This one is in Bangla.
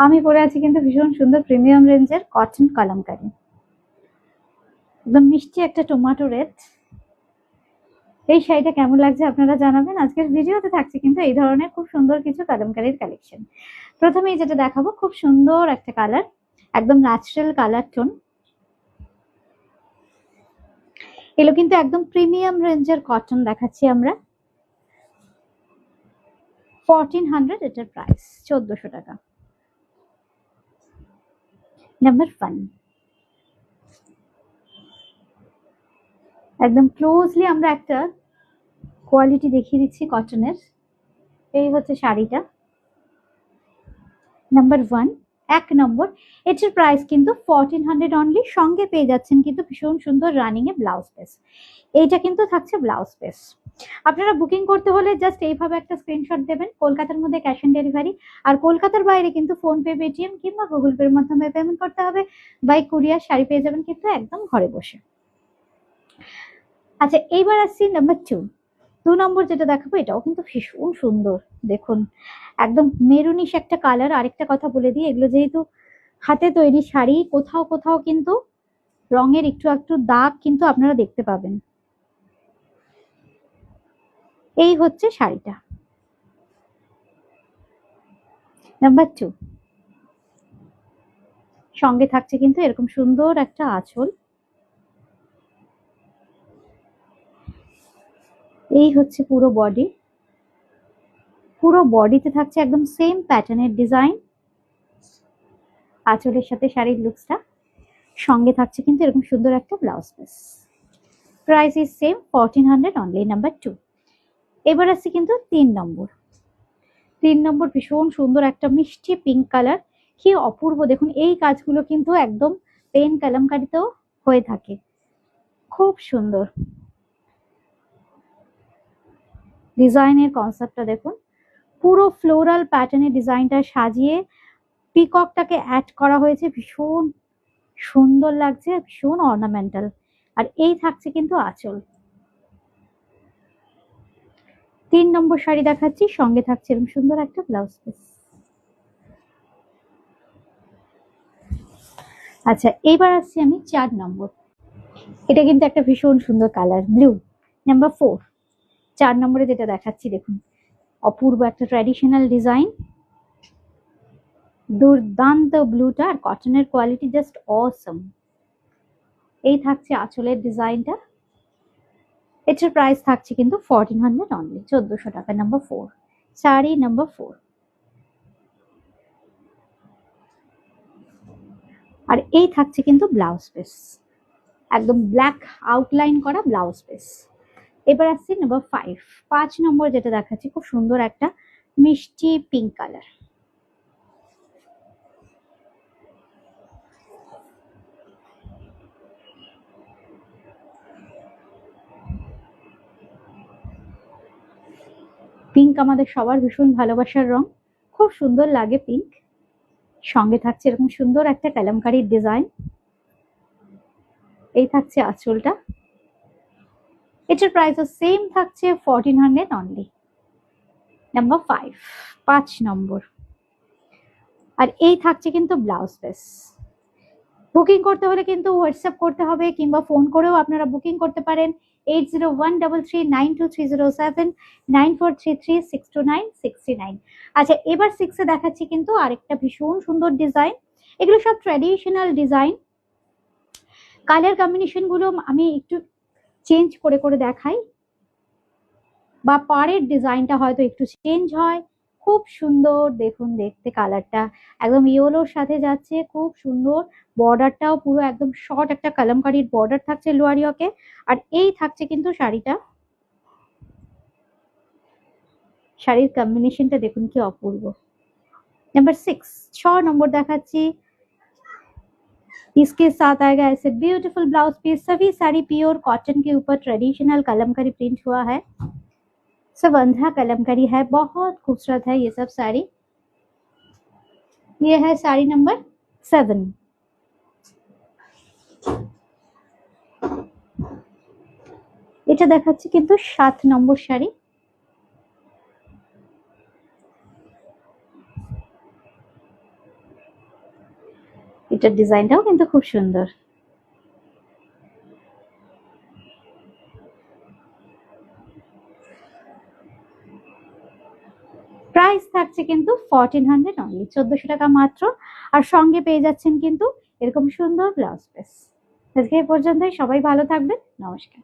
আমি পরে আছি কিন্তু ভীষণ সুন্দর প্রিমিয়াম রেঞ্জের কটন কালামকারী, একদম মিষ্টি একটা টমেটো রেড। এই শাড়িটা কেমন লাগছে আপনারা জানাবেন। আজকের ভিডিওতে থাকছে কিন্তু এই ধরনের খুব সুন্দর কিছু কালামকারীর কালেকশন। প্রথমেই যেটা দেখাবো খুব সুন্দর একটা কালার, একদম ন্যাচারাল কালার টোন। এগুলো কিন্তু একদম প্রিমিয়াম রেঞ্জের কটন দেখাচ্ছি আমরা। 1400 এটার প্রাইস, 1400 টাকা। নাম্বার 1, একদম ক্লোজলি আমরা একটা কোয়ালিটি দেখিয়ে দিচ্ছি কটনের। এই হচ্ছে শাড়িটা, নাম্বার 1, 1 নম্বর। এটার প্রাইস কিন্তু 1400 অনলি। সঙ্গে পেয়ে যাচ্ছেন কিন্তু ভীষণ সুন্দর রানিং এ ব্লাউজ পিস। এইটা কিন্তু থাকছে ব্লাউজ পিস। আপনারা বুকিং করতে হলে জাস্ট এইভাবে একটা স্ক্রিনশট দেবেন। কলকাতার মধ্যে ক্যাশ অন ডেলিভারি, আর কলকাতার বাইরে কিন্তু ফোন পে, পেটিএম কিংবা গুগল পের মাধ্যমে পেমেন্ট করতে হবে। বাই কুরিয়ার শাড়ি পেয়ে যাবেন কিন্তু একদম ঘরে বসে। আচ্ছা, এইবার আসছি নাম্বার 2 নম্বর যেটা দেখাবো, এটাও কিন্তু ভীষণ সুন্দর। দেখুন একদম মেরুনিশ একটা কালার। আরেকটা কথা বলে দিই, এগুলো যেহেতু হাতে তৈরি শাড়ি, কোথাও কোথাও কিন্তু রঙের একটু একটু দাগ কিন্তু আপনারা দেখতে পাবেন। এই হচ্ছে শাড়িটা, নাম্বার 2। সঙ্গে থাকছে কিন্তু এরকম সুন্দর একটা আঁচল। এই হচ্ছে পুরো বডি। পুরো বডিতে থাকছে একদম সেম প্যাটার্নের ডিজাইন, আঁচলের সাথে শাড়ির লুকসটা। সঙ্গে থাকছে কিন্তু এরকম সুন্দর একটা blouse piece. Price is same, 1400 only, number 2। এবার আসছে কিন্তু 3 নম্বর। 3 নম্বর ভীষণ সুন্দর একটা মিষ্টি পিঙ্ক কালার, কি অপূর্ব। দেখুন এই কাজগুলো কিন্তু একদম পেন কালামকারীতেও হয়ে থাকে, খুব সুন্দর। ডিজাইনের কনসেপ্টটা দেখুন, পুরো ফ্লোরাল প্যাটার্নের ডিজাইনটা সাজিয়ে পিককটাকে অ্যাড করা হয়েছে, ভীষণ সুন্দর লাগছে, ভীষণ অর্নামেন্টাল। আর এই থাকছে কিন্তু আঁচল। 3 নম্বর শাড়ি দেখাচ্ছি, সঙ্গে থাকছে এরকম সুন্দর একটা ব্লাউজ পিস। আচ্ছা, এইবার আসছি আমি 4 নম্বর। এটা কিন্তু একটা ভীষণ সুন্দর কালার, ব্লু, নাম্বার 4। 4 নম্বরে যেটা দেখাচ্ছি দেখুন, অপূর্ব একটা ট্র্যাডিশনাল ডিজাইন, দুর্দান্ত ব্লুটা। আর কটনের কোয়ালিটি জাস্ট অসম। এই থাকছে আঁচলের ডিজাইনটা। এটার প্রাইস থাকছে কিন্তু 1400 অনলি, 1400 টাকা, নাম্বার 4। শাড়ি নাম্বার 4। আর এই থাকছে কিন্তু ব্লাউজ পিস, একদম ব্ল্যাক আউটলাইন করা ব্লাউজ পিস। এবার আসছি নাম্বার 5। 5 নম্বর যেটা দেখাচ্ছি, খুব সুন্দর একটা মিষ্টি পিঙ্ক কালার। পিঙ্ক আমাদের সবার ভীষণ ভালোবাসার রং, খুব সুন্দর লাগে পিঙ্ক। সঙ্গে থাকছে এরকম সুন্দর একটা কালামকারীর ডিজাইন। এই থাকছে আঁচলটা। এটার প্রাইসও সেম থাকছে 1400 অনলি, নাম্বার 5। 5 নম্বর। আর এই থাকছে কিন্তু ব্লাউজ পিস। বুকিং করতে হলে কিন্তু হোয়াটসঅ্যাপ করতে হবে, কিংবা ফোন করেও আপনারা বুকিং করতে পারেন। 8013392307, 9433629629। আচ্ছা, এবার 6-এ দেখাচ্ছি কিন্তু আরেকটা ভীষণ সুন্দর ডিজাইন। এগুলো সব ট্র্যাডিশনাল ডিজাইন। কালার কম্বিনেশন গুলো আমি একটু চেঞ্জ করে করে দেখাই, বা পাড়ের ডিজাইনটা হয়তো একটু চেঞ্জ হয়। খুব সুন্দর দেখুন, দেখতে কালারটা একদম ইয়েলোর সাথে যাচ্ছে, খুব সুন্দর। বর্ডারটাও পুরো একদম শর্ট একটা কালামকারীর বর্ডার থাকছে লোয়ারিওকে। আর এই থাকছে কিন্তু শাড়িটা, শাড়ির কম্বিনেশনটা দেখুন কি অপূর্ব। नंबर 6, 6 नंबर দেখাচ্ছি। इसके साथ आएगा ऐसे ब्यूटीफुल ब्लाउज पीस। सभी साड़ी प्योर कॉटन के ऊपर ट्रेडिशनल कलमकारी प्रिंट हुआ है, सब अंधा कलमकारी है, बहुत खूबसूरत है ये सब साड़ी। ये है साड़ी नंबर 7। এটা দেখাচ্ছি কিন্তু 7 নম্বর শাড়ি। এটার ডিজাইনটাও কিন্তু খুব সুন্দর। প্রাইস থাকছে কিন্তু 1400 অনলি, 1400 টাকা মাত্র। আর সঙ্গে পেয়ে যাচ্ছেন কিন্তু এরকম সুন্দর ব্লাউজ পিস। আজকে এই পর্যন্তই, সবাই ভালো থাকবেন, নমস্কার।